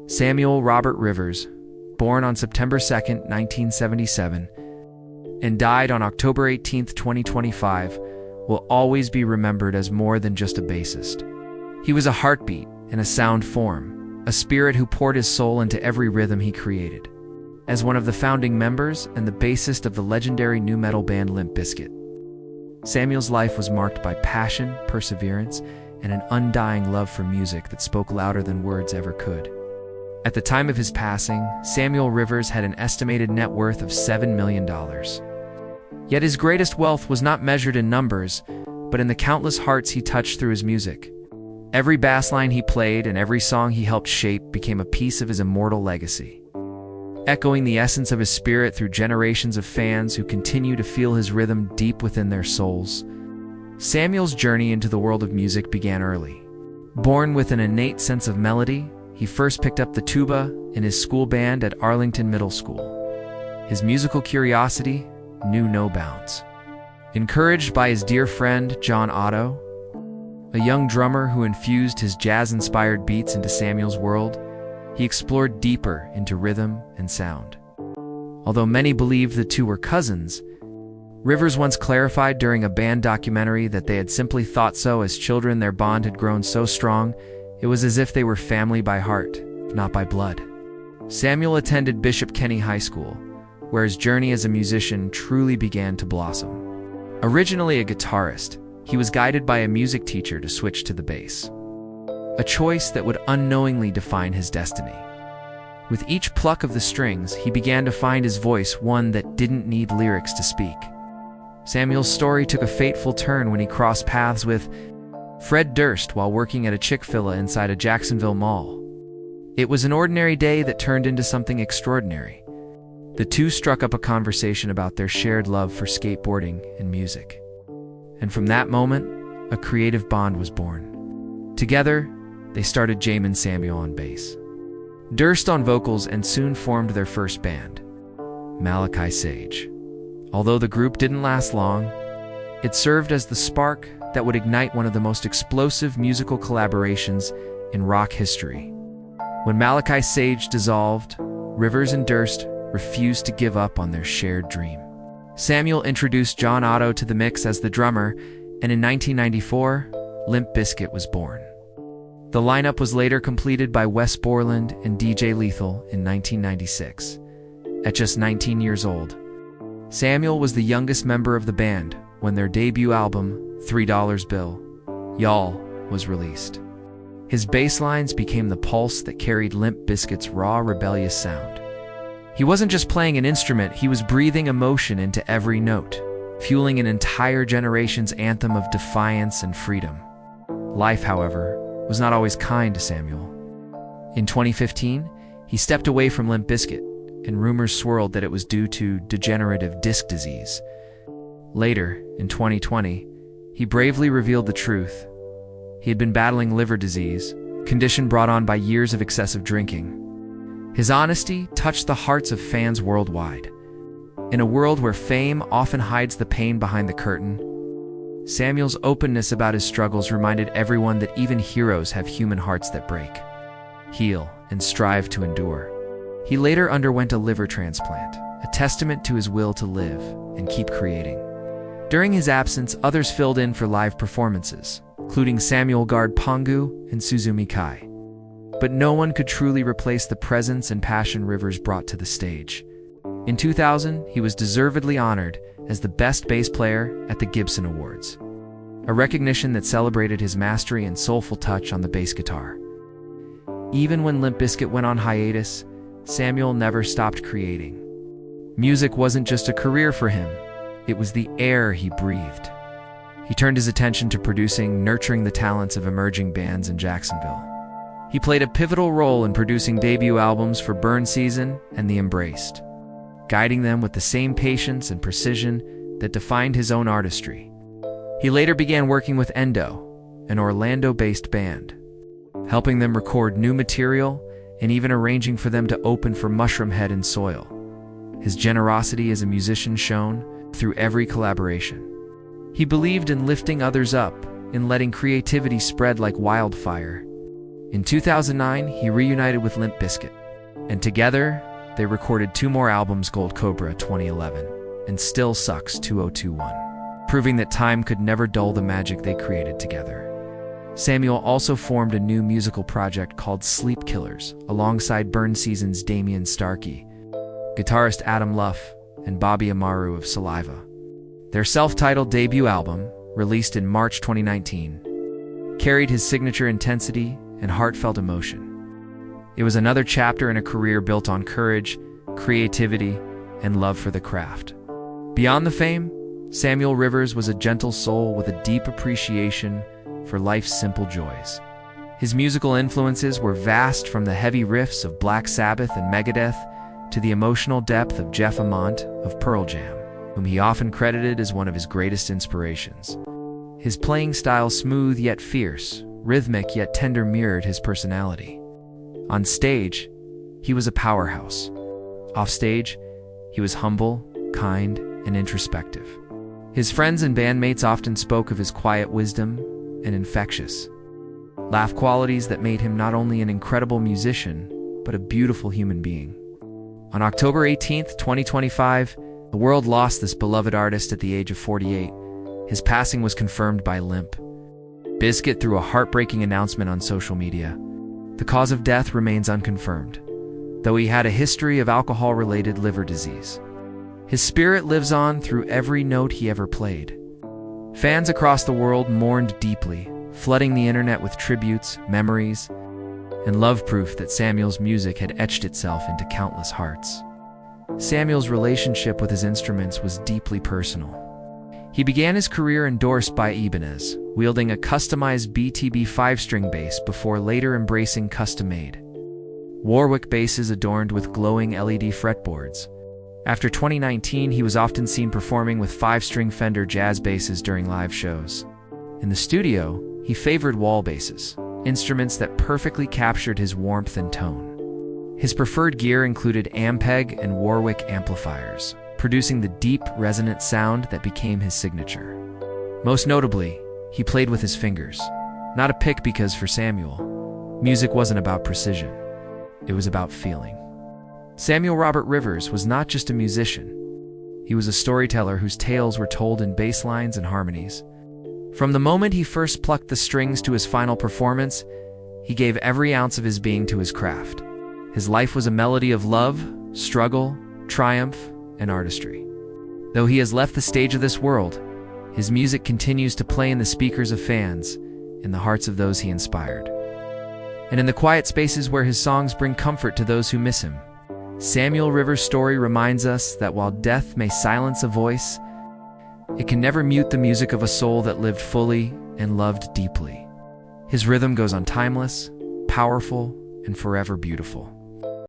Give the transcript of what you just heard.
Samuel Robert Rivers, born on September 2, 1977, and died on October 18, 2025, will always be remembered as more than just a bassist. He was a heartbeat and a sound form, a spirit who poured his soul into every rhythm he created. As one of the founding members and the bassist of the legendary nu metal band Limp Bizkit, Samuel's life was marked by passion, perseverance, and an undying love for music that spoke louder than words ever could. At the time of his passing, Samuel Rivers had an estimated net worth of $7 million. Yet his greatest wealth was not measured in numbers, but in the countless hearts he touched through his music. Every bass line he played and every song he helped shape became a piece of his immortal legacy, echoing the essence of his spirit through generations of fans who continue to feel his rhythm deep within their souls. Samuel's journey into the world of music began early. Born with an innate sense of melody, he first picked up the tuba in his school band at Arlington Middle School. His musical curiosity knew no bounds. Encouraged by his dear friend John Otto, a young drummer who infused his jazz-inspired beats into Samuel's world, he explored deeper into rhythm and sound. Although many believed the two were cousins, Rivers once clarified during a band documentary that they had simply thought so as children. Their bond had grown so strong, it was as if they were family by heart, not by blood. Samuel attended Bishop Kenny High School, where his journey as a musician truly began to blossom. Originally a guitarist, he was guided by a music teacher to switch to the bass, a choice that would unknowingly define his destiny. With each pluck of the strings, he began to find his voice, one that didn't need lyrics to speak. Samuel's story took a fateful turn when he crossed paths with Fred Durst while working at a Chick-fil-A inside a Jacksonville mall. It was an ordinary day that turned into something extraordinary. The two struck up a conversation about their shared love for skateboarding and music. And from that moment, a creative bond was born. Together, they started Jamin Samuel on bass, Durst on vocals, and soon formed their first band, Malachi Sage. Although the group didn't last long, it served as the spark that would ignite one of the most explosive musical collaborations in rock history. When Malachi Sage dissolved, Rivers and Durst refused to give up on their shared dream. Samuel introduced John Otto to the mix as the drummer, and in 1994, Limp Bizkit was born. The lineup was later completed by Wes Borland and DJ Lethal in 1996. At just 19 years old, Samuel was the youngest member of the band when their debut album, $3 Bill, Y'all, was released. His bass lines became the pulse that carried Limp Bizkit's raw, rebellious sound. He wasn't just playing an instrument, he was breathing emotion into every note, fueling an entire generation's anthem of defiance and freedom. Life, however, was not always kind to Samuel. In 2015, he stepped away from Limp Bizkit, and rumors swirled that it was due to degenerative disc disease. Later, in 2020, he bravely revealed the truth. He had been battling liver disease, a condition brought on by years of excessive drinking. His honesty touched the hearts of fans worldwide. In a world where fame often hides the pain behind the curtain, Samuel's openness about his struggles reminded everyone that even heroes have human hearts that break, heal, and strive to endure. He later underwent a liver transplant, a testament to his will to live and keep creating. During his absence, others filled in for live performances, including Samuel Gard Pongu and Suzumi Kai. But no one could truly replace the presence and passion Rivers brought to the stage. In 2000, he was deservedly honored as the best bass player at the Gibson Awards, a recognition that celebrated his mastery and soulful touch on the bass guitar. Even when Limp Bizkit went on hiatus, Samuel never stopped creating. Music wasn't just a career for him, it was the air he breathed. He turned his attention to producing, nurturing the talents of emerging bands in Jacksonville. He played a pivotal role in producing debut albums for Burn Season and The Embraced, guiding them with the same patience and precision that defined his own artistry. He later began working with Endo, an Orlando-based band, helping them record new material and even arranging for them to open for Mushroom Head and Soil. His generosity as a musician shone through every collaboration. He believed in lifting others up, in letting creativity spread like wildfire. In 2009, he reunited with Limp Bizkit, and together, they recorded 2 more albums, Gold Cobra 2011 and Still Sucks 2021, proving that time could never dull the magic they created together. Samuel also formed a new musical project called Sleep Killers alongside Burn Season's Damian Starkey, guitarist Adam Luff, and Bobby Amaru of Saliva. Their self-titled debut album, released in March 2019, carried his signature intensity and heartfelt emotion. It was another chapter in a career built on courage, creativity, and love for the craft. Beyond the fame, Samuel Rivers was a gentle soul with a deep appreciation for life's simple joys. His musical influences were vast, from the heavy riffs of Black Sabbath and Megadeth to the emotional depth of Jeff Ament of Pearl Jam, whom he often credited as one of his greatest inspirations. His playing style, smooth yet fierce, rhythmic yet tender, mirrored his personality. On stage, he was a powerhouse. Off stage, he was humble, kind, and introspective. His friends and bandmates often spoke of his quiet wisdom and infectious laugh, qualities that made him not only an incredible musician, but a beautiful human being. On October 18, 2025, the world lost this beloved artist at the age of 48. His passing was confirmed by Limp Bizkit through a heartbreaking announcement on social media. The cause of death remains unconfirmed, though he had a history of alcohol-related liver disease. His spirit lives on through every note he ever played. Fans across the world mourned deeply, flooding the internet with tributes, memories, and love, proof that Samuel's music had etched itself into countless hearts. Samuel's relationship with his instruments was deeply personal. He began his career endorsed by Ibanez, wielding a customized BTB 5-string bass before later embracing custom-made Warwick basses adorned with glowing LED fretboards. After 2019, he was often seen performing with 5-string Fender jazz basses during live shows. In the studio, he favored wall basses, instruments that perfectly captured his warmth and tone. His preferred gear included Ampeg and Warwick amplifiers, producing the deep, resonant sound that became his signature. Most notably, he played with his fingers, not a pick, because for Samuel, music wasn't about precision. It was about feeling. Samuel Robert Rivers was not just a musician. He was a storyteller whose tales were told in bass lines and harmonies. From the moment he first plucked the strings to his final performance, he gave every ounce of his being to his craft. His life was a melody of love, struggle, triumph, and artistry. Though he has left the stage of this world, his music continues to play in the speakers of fans, in the hearts of those he inspired, and in the quiet spaces where his songs bring comfort to those who miss him. Samuel Rivers' story reminds us that while death may silence a voice, it can never mute the music of a soul that lived fully and loved deeply. His rhythm goes on, timeless, powerful, and forever beautiful.